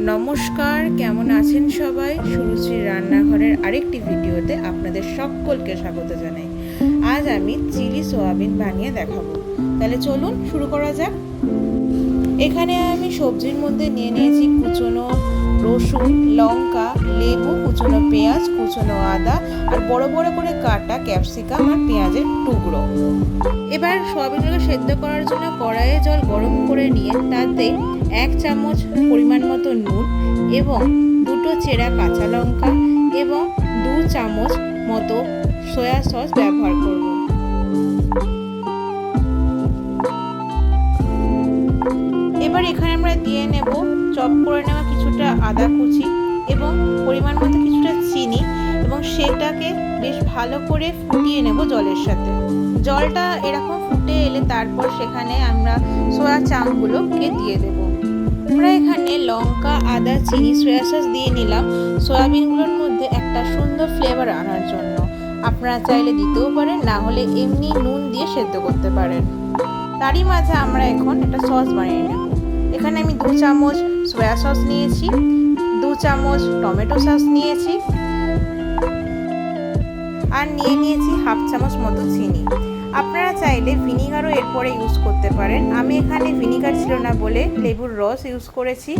নমস্কার, কেমন আছেন সবাই? সুরুচির রান্নাঘরের আরেকটি ভিডিওতে আপনাদের সকলকে স্বাগত জানাই। আজ আমি চিলি সোয়াবিন বানিয়ে দেখাবো। তাহলে চলুন শুরু করা যাক। এখানে আমি সবজির মধ্যে নিয়ে নিয়েছি কুচনো রসুন, লঙ্কা, লেবু, কুচনো পেঁয়াজ, কুচনো আদা আর বড় বড় করে কাটা ক্যাপসিকাম আর পেঁয়াজের টুকরো। এবার সোয়াবিনগুলো সেদ্ধ করার জন্য কড়াইয়ে জল গরম করে নিয়ে তাতে 1 চামচ পরিমাণ মতো নুন এবং 2টো চেরা কাঁচা লঙ্কা এবং 2 চামচ মতো সয়া সস ব্যবহার করব। এবার এখানে আমরা দিয়ে নেব চপ করে নেওয়া কিছুটা আদা কুচি এবং পরিমাণ মতো কিছুটা চিনি এবং সেটাকে বেশ ভালো করে ফুটিয়ে নেব জলের সাথে। জলটা এরকম ফুটে এলে তারপর সেখানে আমরা সয়া চাংগুলোকে দিয়ে দেব। আমরা এখানে লঙ্কা, আদা, চিনি, সয়া সস দিয়ে নিলাম সয়াবিনগুলোর মধ্যে একটা সুন্দর ফ্লেভার আনার জন্য। আপনারা চাইলে দিতেও পারেন, না হলে এমনি নুন দিয়ে সেদ্ধ করতে পারেন। তারই মাঝে আমরা এখন একটা সস বানিয়ে নেব। এখানে আমি 2 চামচ সয়া সস নিয়েছি, 2 চামচ টমেটো সস নিয়েছি আর নিয়েছি হাফ চামচ মতো চিনি। আপনারা চাইলে ভিনিগারও এরপরে ইউজ করতে পারেন। আমি এখানে ভিনিগার ছিল না বলে লেবুর রস ইউজ করেছি।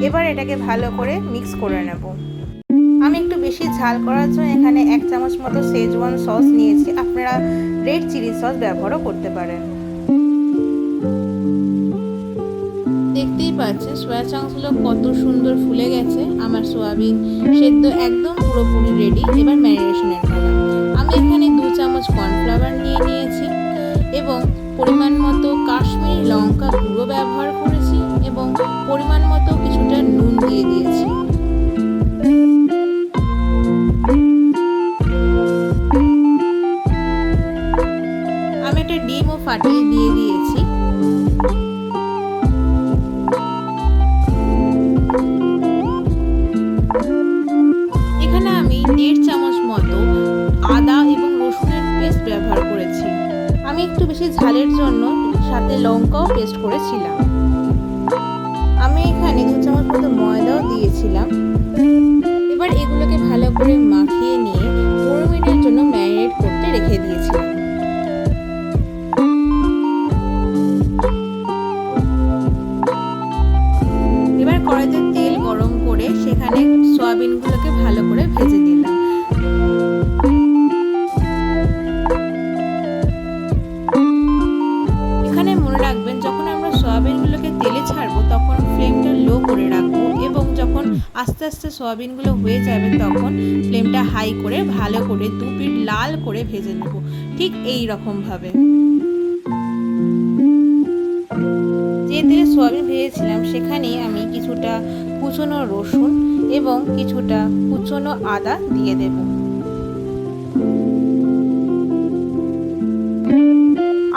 এবার এটাকে ভালো করে মিক্স করে নেব। আমি একটু বেশি ঝাল করার জন্য এখানে 1 চামচ মতো শেজওয়ান সস নিয়েছি। আপনারা রেড চিলি সস ব্যবহারও করতে পারেন। দেখতেই পাচ্ছেন সয়া চাংসগুলো কত সুন্দর ফুলে গেছে। আমার সোয়াবিন সেদ্ধ একদম পুরোপুরি রেডি। এবার ম্যারিনেশনের পালা। আমি এখানে 2 চামচ কর্নফ্লাওয়ার নিয়েছি এবং পরিমাণ মতো কাশ্মীরি লঙ্কা গুঁড়ো ব্যবহার করেছি এবং পরিমাণ মতো কিছুটা নুন দিয়ে দিয়েছি। আমি একটা ডিমও ফাটিয়ে দিয়ে দিয়েছি। এখানে আমি 1.5 চামচ মতো আদা এবং রসুনের পেস্ট ব্যবহার করেছি। আমি একটু বেশি ঝালের জন্য সাথে লঙ্কাও পেস্ট করেছিলাম। আমি এখানে 2 চামচ মতো ময়দাও দিয়েছিলাম। এবার এগুলোকে ভালো করে মাখিয়ে নিয়ে 15 মিনিটের জন্য ম্যারিনেট করতে রেখে দিয়েছিলাম। এবার কড়াইতে তেল গরম করে সেখানে সয়াবিনগুলোকে ভালো করে ভেজে নিলাম। এখানে মনে রাখবেন, যখন আমরা সয়াবিনগুলোকে তেলে ছাড়বো তখন ফ্লেমটা লো করে রাখবো এবং যখন আস্তে আস্তে সয়াবিনগুলো হয়ে যাবে তখন ফ্লেমটা হাই করে ভালো করে 2 পিঠ লাল করে ভেজে নেব, ঠিক এই রকম ভাবে। যে তেলে সয়াবিন ভেজেছিলাম সেখানেই আমি কিছুটা কুচনো রসুন এবং কিছুটা কুচনো আদা দিয়ে দেব।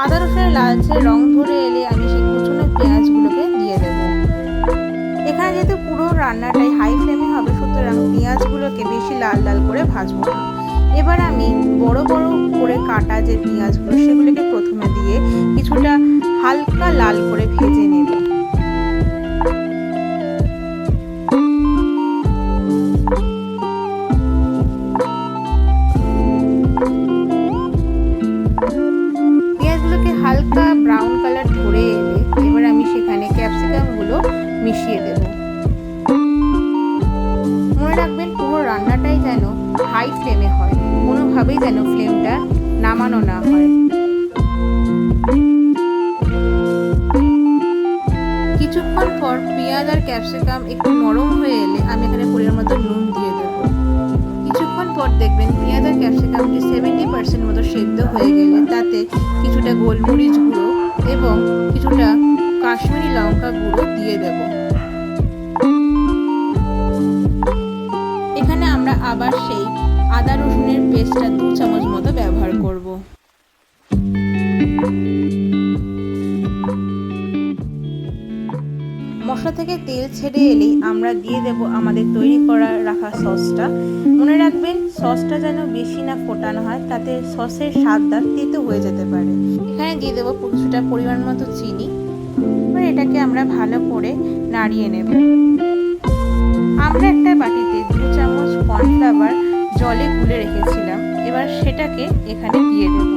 আদা রসুনের লালচে রং ধরে এলে আমি সেই কুচনো পেঁয়াজগুলোকে দিয়ে দেব। এখানে যেহেতু পুরো রান্নাটাই হাই ফ্লেমে হবে, সুতরাং পেঁয়াজগুলোকে বেশি লাল লাল করে ভাজবো না। এবার আমি বড় বড় করে কাটা যে পেঁয়াজগুলো সেগুলোকে প্রথমে দিয়ে কিছুটা হালকা লাল করে ভেজে নেব। পেঁয়াজগুলোকে হালকা ব্রাউন কালার ধরে এলে এবার আমি সেখানে ক্যাপসিকামগুলো মিশিয়ে দেব। মনে রাখবেন, পুরো রান্নাটাই যেন হাই ফ্লেমে হয়, কোনোভাবেই যেন ফ্লেমটা নামানো না হয়। কিছুক্ষণ পর পেঁয়াজ আর ক্যাপসিকাম একটু নরম হয়ে এলে আমি এখানে পরিমাণ মতো নুন দিয়ে দেব। কিছুক্ষণ পর দেখবেন পেঁয়াজ আর ক্যাপসিকামটি 70% মতো সেদ্ধ হয়ে গেলে তাতে কিছুটা গোলমরিচ গুঁড়ো এবং কিছুটা কাশ্মীরি লঙ্কা গুঁড়ো দিয়ে দেব। এখানে আমরা আবার সেই আদা রসুনের পেস্টটা 2 চামচ মতো ব্যবহার করব। মশলা থেকে তেল ছেড়ে এলেই আমরা দিয়ে দেব আমাদের তৈরি করা রাখা সসটা। মনে রাখবেন, সসটা যেন বেশি না ফোটানো হয়, তাতে সসের স্বাদটা তেতো হয়ে যেতে পারে। এখানে দিয়ে দেবো কিছুটা পরিমাণ মতো চিনি। এবার এটাকে আমরা ভালো করে নাড়িয়ে নেব। আমরা একটা বাটিতে 2 চামচ কর্নফ্লাওয়ার জলে গুলে রেখেছিলাম, এবার সেটাকে এখানে দিয়ে দেব।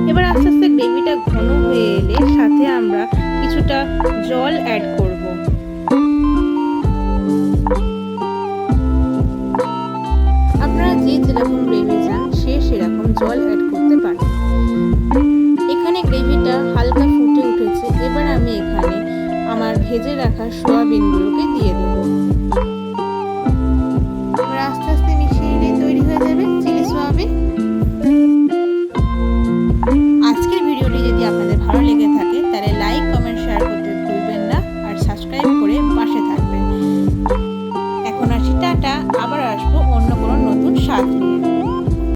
এবার আস্তে আস্তে গ্রেভিটা ঘন হয়ে এলে সাথে আমরা কিছুটা জল অ্যাড করব। আপনারা যে যেরকম গ্রেভি চান সে সেরকম জল অ্যাড করতে পারেন। এখানে গ্রেভিটা হালকা ফুটে উঠেছে, এবার আমি এখানে আমার ভেজে রাখা সয়াবিনগুলোকে দিয়ে দেবো।